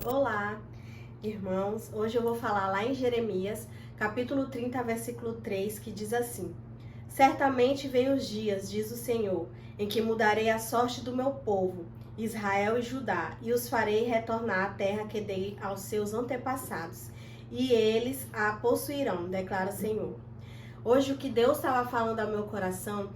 Olá, irmãos. Hoje eu vou falar lá em Jeremias, capítulo 30, versículo 3, que diz assim: Certamente vêm os dias, diz o Senhor, em que mudarei a sorte do meu povo, Israel e Judá, e os farei retornar à terra que dei aos seus antepassados, e eles a possuirão, declara o Senhor. Hoje o que Deus estava falando ao meu coração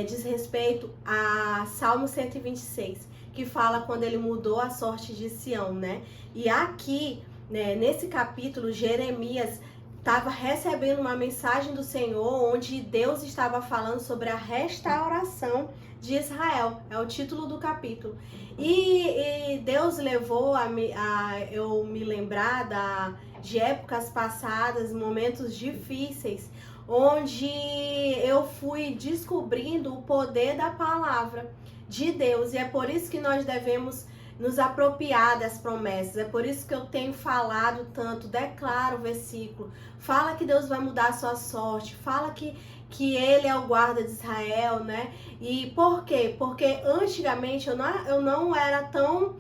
diz respeito a Salmo 126, que fala quando ele mudou a sorte de Sião, né? E aqui, né, nesse capítulo, Jeremias estava recebendo uma mensagem do Senhor, onde Deus estava falando sobre a restauração de Israel. É o título do capítulo. E Deus levou a eu me lembrar de épocas passadas, momentos difíceis, onde eu fui descobrindo o poder da palavra de Deus. E é por isso que nós devemos nos apropriar das promessas. É por isso que eu tenho falado tanto, declaro o versículo, fala que Deus vai mudar a sua sorte, fala que Ele é o guarda de Israel, né? E por quê? Porque antigamente eu não era tão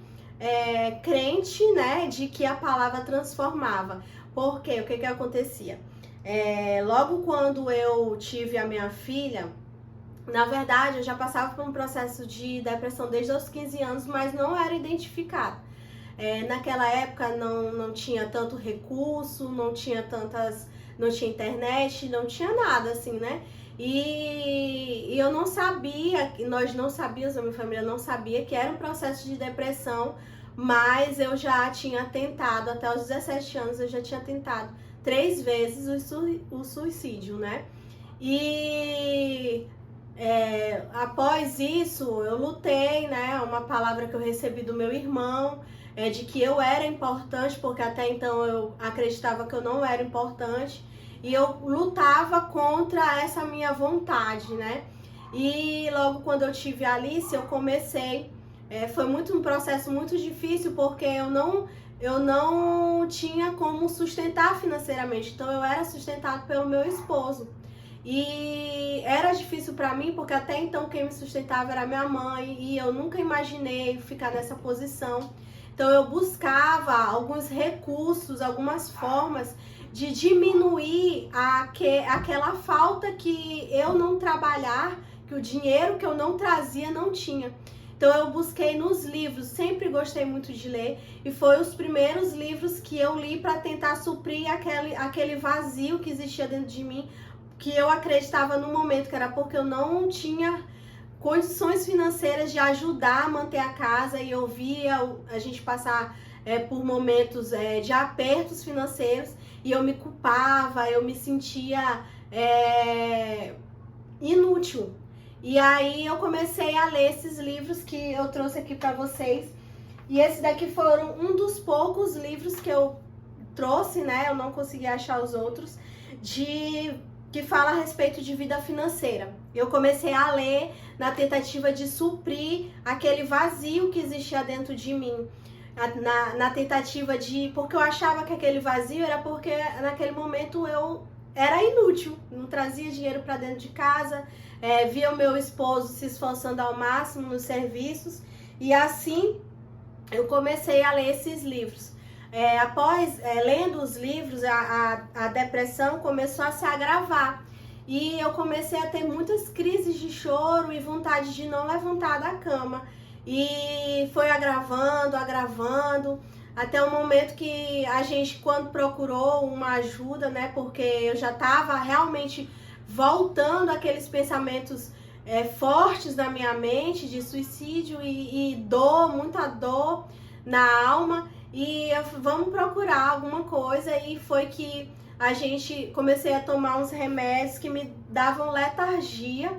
crente, né, de que a palavra transformava. Por quê? O que acontecia? Logo quando eu tive a minha filha, na verdade, eu já passava por um processo de depressão desde os 15 anos, mas não era identificado. Naquela época não tinha tanto recurso, não tinha internet, não tinha nada assim, né? E eu não sabia, nós não sabíamos, a minha família não sabia que era um processo de depressão, mas eu já tinha tentado, até os 17 anos eu já tinha tentado 3 vezes o suicídio, né? E após isso, eu lutei, né? Uma palavra que eu recebi do meu irmão, de que eu era importante, porque até então eu acreditava que eu não era importante, e eu lutava contra essa minha vontade, né? E logo quando eu tive a Alice, eu comecei, foi um processo muito difícil, porque eu não tinha como sustentar financeiramente, então eu era sustentado pelo meu esposo. E era difícil para mim, porque até então quem me sustentava era minha mãe, e eu nunca imaginei ficar nessa posição. Então eu buscava alguns recursos, algumas formas de diminuir aquela falta que eu não trabalhar, que o dinheiro que eu não trazia não tinha. Então eu busquei nos livros, sempre gostei muito de ler, e foi os primeiros livros que eu li para tentar suprir aquele vazio que existia dentro de mim, que eu acreditava no momento, que era porque eu não tinha condições financeiras de ajudar a manter a casa, e eu via a gente passar por momentos de apertos financeiros, e eu me culpava, eu me sentia inútil. E aí eu comecei a ler esses livros que eu trouxe aqui para vocês, e esses daqui foram um dos poucos livros que eu trouxe, né? Eu não consegui achar os outros, que fala a respeito de vida financeira. Eu comecei a ler na tentativa de suprir aquele vazio que existia dentro de mim. Na tentativa de... Porque eu achava que aquele vazio era porque naquele momento eu era inútil, não trazia dinheiro para dentro de casa, via o meu esposo se esforçando ao máximo nos serviços, e assim eu comecei a ler esses livros. Após lendo os livros, a depressão começou a se agravar, e eu comecei a ter muitas crises de choro e vontade de não levantar da cama, e foi agravando, até o momento que a gente, quando procurou uma ajuda, né, porque eu já estava realmente voltando aqueles pensamentos fortes na minha mente, de suicídio e dor, muita dor na alma, e vamos procurar alguma coisa, e foi que comecei a tomar uns remédios que me davam letargia,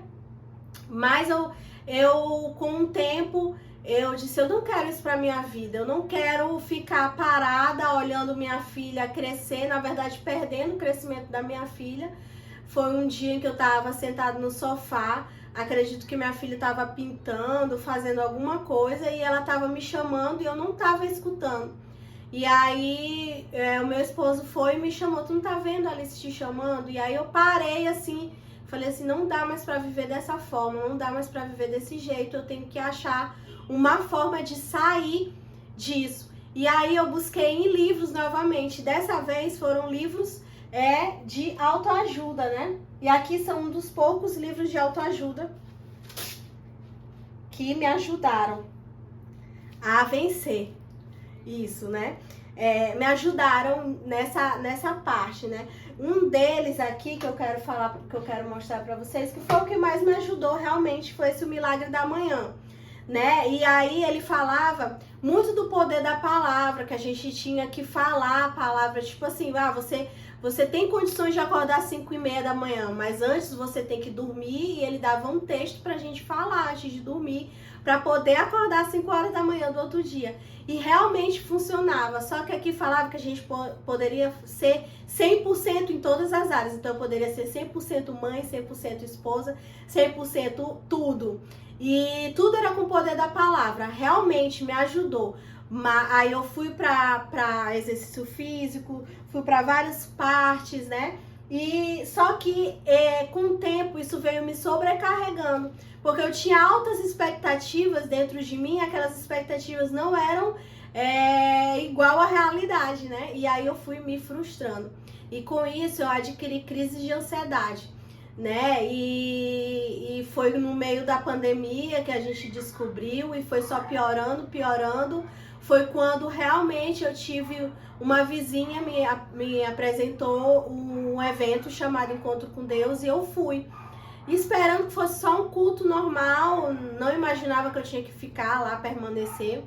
mas eu com o tempo, eu disse, eu não quero isso pra minha vida, eu não quero ficar parada olhando minha filha crescer, na verdade perdendo o crescimento da minha filha. Foi um dia em que eu estava sentada no sofá, acredito que minha filha estava pintando, fazendo alguma coisa, e ela estava me chamando e eu não estava escutando. E aí o meu esposo foi e me chamou, tu não tá vendo a Alice te chamando? E aí eu parei assim, falei assim, não dá mais pra viver dessa forma, não dá mais pra viver desse jeito, eu tenho que achar uma forma de sair disso. E aí eu busquei em livros novamente. Dessa vez foram livros de autoajuda, né? E aqui são um dos poucos livros de autoajuda que me ajudaram a vencer isso, né? Me ajudaram nessa parte, né? Um deles aqui que eu quero falar, que eu quero mostrar para vocês, que foi o que mais me ajudou realmente, foi esse O Milagre da Manhã, né? E aí ele falava muito do poder da palavra, que a gente tinha que falar a palavra, tipo assim, você tem condições de acordar às 5:30 da manhã, mas antes você tem que dormir, e ele dava um texto pra gente falar antes de dormir, para poder acordar às 5 horas da manhã do outro dia. E realmente funcionava, só que aqui falava que a gente poderia ser 100% em todas as áreas. Então eu poderia ser 100% mãe, 100% esposa, 100% tudo. E tudo era com o poder da palavra, realmente me ajudou. Aí eu fui para exercício físico, fui para várias partes, né? E só que com o tempo isso veio me sobrecarregando, porque eu tinha altas expectativas dentro de mim, aquelas expectativas não eram igual à realidade, né? E aí eu fui me frustrando. E com isso eu adquiri crise de ansiedade, né? E foi no meio da pandemia que a gente descobriu, e foi só piorando, piorando. Foi quando realmente eu tive uma vizinha me apresentou um evento chamado Encontro com Deus, e eu fui, esperando que fosse só um culto normal, não imaginava que eu tinha que ficar lá, permanecer.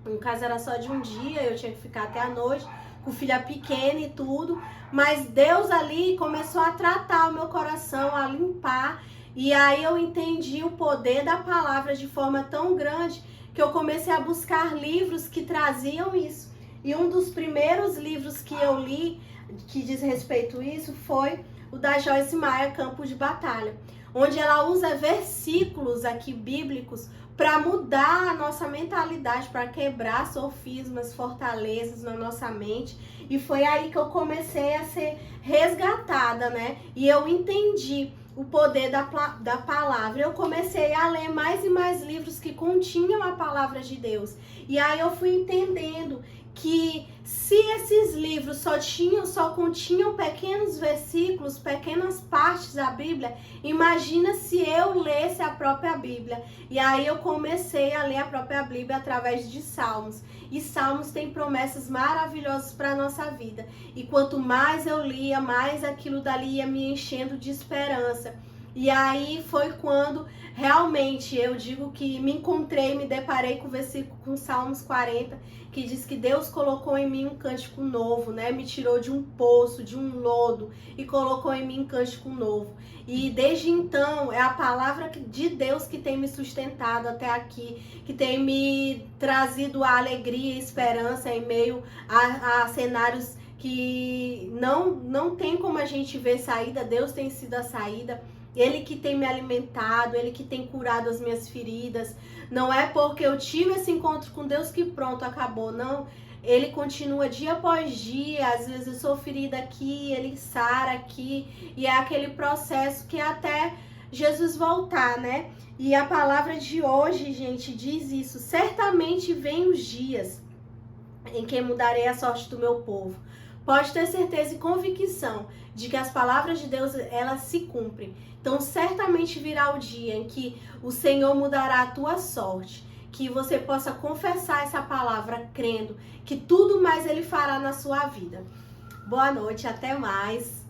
No caso era só de um dia, eu tinha que ficar até a noite, com filha pequena e tudo, mas Deus ali começou a tratar o meu coração, a limpar, e aí eu entendi o poder da palavra de forma tão grande que eu comecei a buscar livros que traziam isso. E um dos primeiros livros que eu li que diz respeito a isso foi o da Joyce Meyer, Campo de Batalha, onde ela usa versículos aqui bíblicos para mudar a nossa mentalidade, para quebrar sofismas, fortalezas na nossa mente. E foi aí que eu comecei a ser resgatada, né? E eu entendi o poder da palavra. Eu comecei a ler mais e mais livros que continham a palavra de Deus. E aí eu fui entendendo que se esses livros só continham pequenos versículos, pequenas partes da Bíblia, imagina se eu lesse a própria Bíblia. E aí eu comecei a ler a própria Bíblia através de Salmos. E Salmos tem promessas maravilhosas para a nossa vida. E quanto mais eu lia, mais aquilo dali ia me enchendo de esperança. E aí foi quando realmente eu digo que me encontrei, me deparei com o versículo, com Salmos 40, que diz que Deus colocou em mim um cântico novo, né? Me tirou de um poço, de um lodo, e colocou em mim um cântico novo. E desde então é a palavra de Deus que tem me sustentado até aqui, que tem me trazido a alegria e esperança em meio a cenários que não tem como a gente ver saída. Deus tem sido a saída. Ele que tem me alimentado, Ele que tem curado as minhas feridas. Não é porque eu tive esse encontro com Deus que pronto, acabou, não. Ele continua dia após dia, às vezes eu sou ferida aqui, Ele sara aqui, e é aquele processo que até Jesus voltar, né? E a palavra de hoje, gente, diz isso: certamente vem os dias em que mudarei a sorte do meu povo. Pode ter certeza e convicção de que as palavras de Deus, elas se cumprem. Então, certamente virá o dia em que o Senhor mudará a tua sorte. Que você possa confessar essa palavra crendo que tudo mais Ele fará na sua vida. Boa noite, até mais.